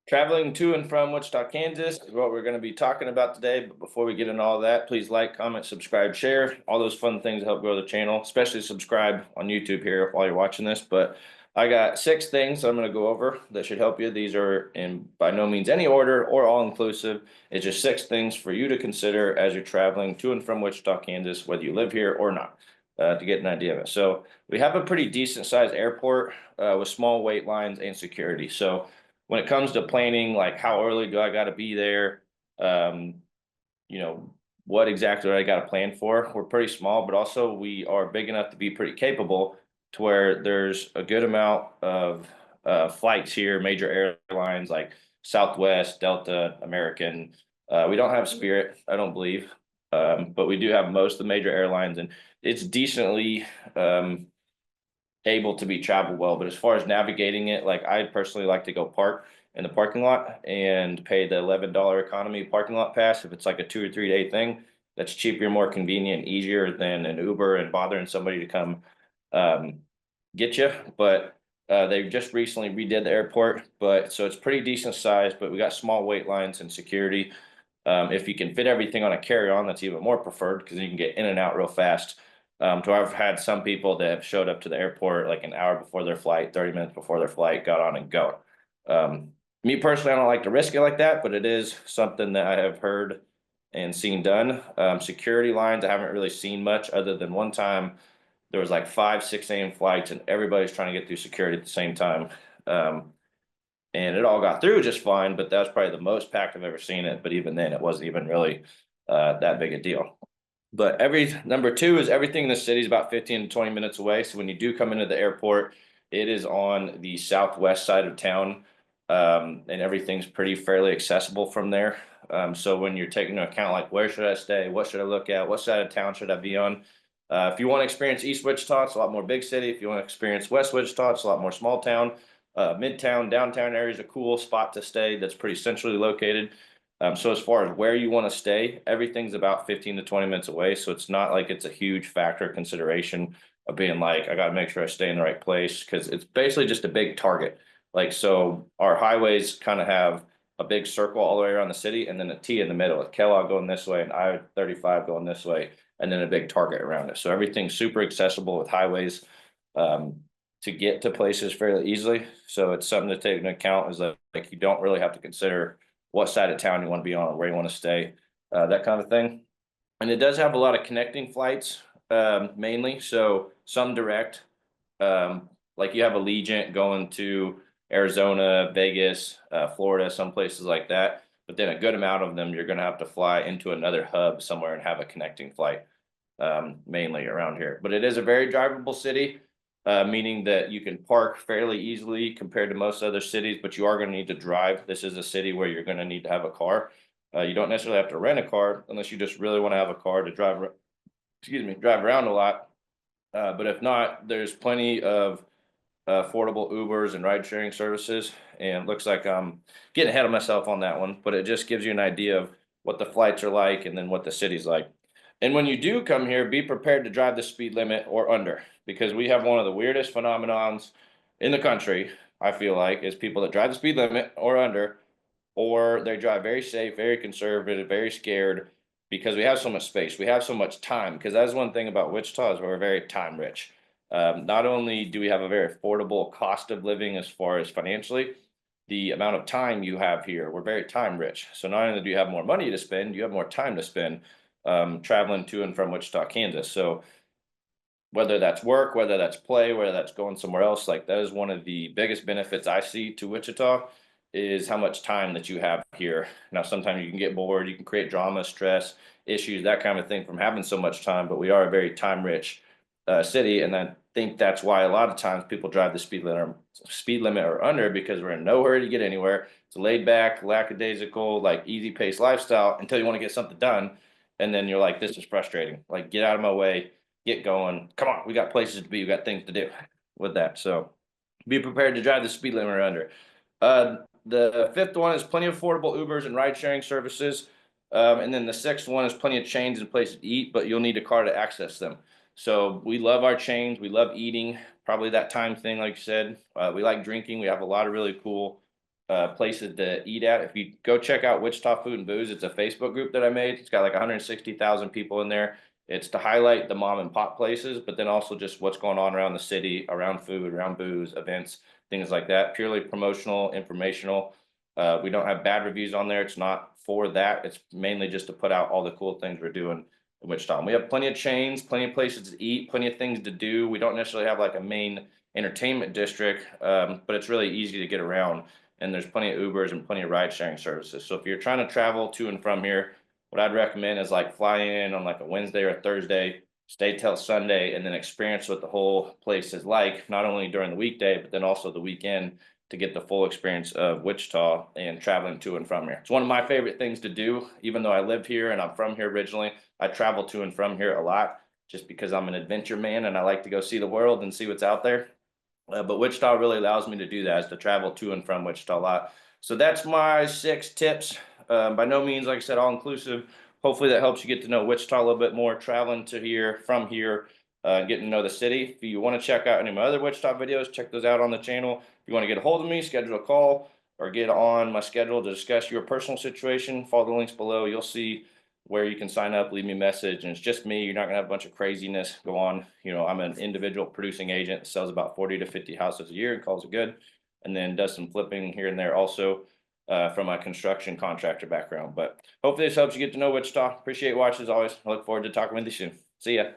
Traveling to and from Wichita, Kansas is what we're going to be talking about today. But before we get into all that, please like, comment, subscribe, share, all those fun things help grow the channel, especially subscribe on YouTube here while you're watching this. But I got 6 things I'm going to go over that should help you. These are in by no means any order or all inclusive. It's just 6 things for you to consider as you're traveling to and from Wichita, Kansas, whether you live here or not, to get an idea of it. So we have a pretty decent sized airport with small wait lines and security. So when it comes to planning, like how early do I got to be there? Um, you know, what exactly do I got to plan for? We're pretty small, but also we are big enough to be pretty capable to where there's a good amount of flights here, major airlines like Southwest, Delta, American. We don't have Spirit, I don't believe, but we do have most of the major airlines, and it's decently able to be traveled well. But as far as navigating it, like I personally like to go park in the parking lot and pay the $11 economy parking lot pass if it's like a 2 or 3 day thing. That's cheaper, more convenient, easier than an Uber and bothering somebody to come um, get you. But they just recently redid the airport, but so it's pretty decent size. But we got small wait lines and security. If you can fit everything on a carry-on, that's even more preferred because you can get in and out real fast. So I've had some people that have showed up to the airport like an hour before their flight, 30 minutes before their flight, got on and go. Me personally, I don't like to risk it like that, but it is something that I have heard and seen done. Security lines, I haven't really seen much other than one time there was like 5, 6 a.m. flights and everybody's trying to get through security at the same time. Um, and it all got through just fine, but that was probably the most packed I've ever seen it. But even then, it wasn't even really that big a deal. But every number two is everything in the city is about 15 to 20 minutes away. So when you do come into the airport, it is on the southwest side of town, and everything's pretty fairly accessible from there. So when you're taking into account like where should I stay, what should I look at, what side of town should I be on? If you want to experience East Wichita, it's a lot more big city. If you want to experience West Wichita, it's a lot more small town. Midtown, downtown area is a cool spot to stay that's pretty centrally located. So as far as where you want to stay, everything's about 15 to 20 minutes away. So it's not like it's a huge factor consideration of being like, I got to make sure I stay in the right place because it's basically just a big target. Like, so our highways kind of have a big circle all the way around the city and then a T in the middle with Kellogg going this way and I-35 going this way, and then a big target around it. So everything's super accessible with highways to get to places fairly easily. So it's something to take into account is that like you don't really have to consider what side of town you want to be on or where you want to stay, that kind of thing. And it does have a lot of connecting flights, mainly. So some direct, like you have Allegiant going to Arizona, Vegas, Florida, some places like that. But then a good amount of them, you're going to have to fly into another hub somewhere and have a connecting flight, mainly around here. But it is a very drivable city, meaning that you can park fairly easily compared to most other cities, but you are going to need to drive. This is a city where you're going to need to have a car. You don't necessarily have to rent a car unless you just really want to have a car to drive, excuse me, drive around a lot. But if not, there's plenty of affordable Ubers and ride sharing services. And it looks like I'm getting ahead of myself on that one, but it just gives you an idea of what the flights are like and then what the city's like. And when you do come here, be prepared to drive the speed limit or under, because we have one of the weirdest phenomenons in the country, I feel like, is people that drive the speed limit or under, or they drive very safe, very conservative, very scared because we have so much space. We have so much time. Because that's one thing about Wichita is we're very time rich. Not only do we have a very affordable cost of living as far as financially, the amount of time you have here, we're very time rich. So not only do you have more money to spend, you have more time to spend traveling to and from Wichita, Kansas. So whether that's work, whether that's play, whether that's going somewhere else, like that is one of the biggest benefits I see to Wichita is how much time that you have here. Now, sometimes you can get bored, you can create drama, stress, issues, that kind of thing from having so much time, but we are a very time rich city. And I think that's why a lot of times people drive the speed limit or under because we're in no hurry to get anywhere. It's a laid back, lackadaisical, like easy paced lifestyle until you want to get something done. And then you're like, this is frustrating. Like, get out of my way, get going. Come on, we got places to be, we got things to do with that. So be prepared to drive the speed limit or under. The fifth one is plenty of affordable Ubers and ride sharing services. And then the sixth one is plenty of chains and places to eat, but you'll need a car to access them. So we love our chains. We love eating, probably that time thing, like you said. We like drinking. We have a lot of really cool places to eat at. If you go check out Wichita Food and Booze, it's a Facebook group that I made. It's got like 160,000 people in there. It's to highlight the mom and pop places, but then also just what's going on around the city, around food, around booze, events, things like that. Purely promotional, informational. We don't have bad reviews on there. It's not for that. It's mainly just to put out all the cool things we're doing in Wichita. We have plenty of chains, plenty of places to eat, plenty of things to do. We don't necessarily have like a main entertainment district, but it's really easy to get around. And there's plenty of Ubers and plenty of ride sharing services. So if you're trying to travel to and from here, what I'd recommend is like fly in on like a Wednesday or a Thursday, stay till Sunday, and then experience what the whole place is like, not only during the weekday, but then also the weekend to get the full experience of Wichita and traveling to and from here. It's one of my favorite things to do, even though I live here and I'm from here originally. I travel to and from here a lot just because I'm an adventure man and I like to go see the world and see what's out there. But Wichita really allows me to do that, is to travel to and from Wichita a lot. So that's my 6 tips. By no means, like I said, all inclusive. Hopefully that helps you get to know Wichita a little bit more, traveling to here, from here, getting to know the city. If you want to check out any of my other Wichita videos, check those out on the channel. If you want to get a hold of me, schedule a call or get on my schedule to discuss your personal situation, follow the links below. You'll see where you can sign up, leave me a message, and it's just me. You're not gonna have a bunch of craziness go on. I'm an individual producing agent that sells about 40 to 50 houses a year and calls it good, and then does some flipping here and there also, from a construction contractor background. But hopefully this helps you get to know Wichita. Appreciate watching as always. I look forward to talking with you soon. See ya.